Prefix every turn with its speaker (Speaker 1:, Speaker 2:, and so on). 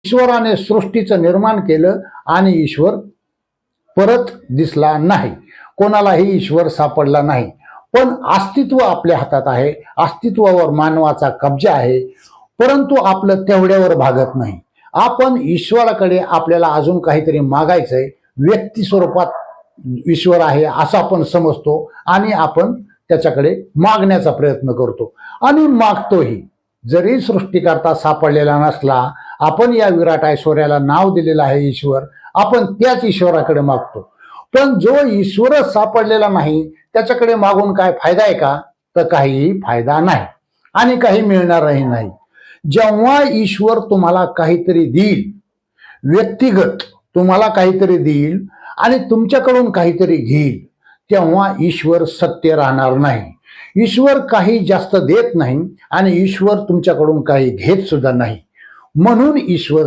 Speaker 1: ईश्वराने सृष्टीचं निर्माण केलं आणि ईश्वर परत दिसला नाही, कोणालाही ईश्वर सापडला नाही. पण अस्तित्व आपल्या हातात आहे, अस्तित्वावर मानवाचा कब्जा आहे. परंतु आपलं तेवढ्यावर भागत नाही. आपण ईश्वराकडे आपल्याला अजून काहीतरी मागायचंय, व्यक्ती स्वरूपात ईश्वर आहे असं आपण समजतो आणि आपण त्याच्याकडे मागण्याचा प्रयत्न करतो आणि मागतोही. जरी सृष्टिकर्ता सापडलेला नसला, आपण या विराट ऐश्वर्याला नाव दिलेलं आहे ईश्वर, आपण त्याच ईश्वराकडे मागतो. पण जो ईश्वरच सापडलेला नाही त्याच्याकडे मागून काय फायदा आहे का? तर काहीही फायदा नाही आणि काही मिळणारही नाही. जेव्हा ईश्वर तुम्हाला काहीतरी देईल, व्यक्तिगत तुम्हाला काहीतरी देईल आणि तुमच्याकडून काहीतरी घेईल, तेव्हा ईश्वर सत्य राहणार नाही. ईश्वर काही जास्त देत नाही आणि ईश्वर तुमच्याकडून काही घेत सुद्धा नाही. म्हणून ईश्वर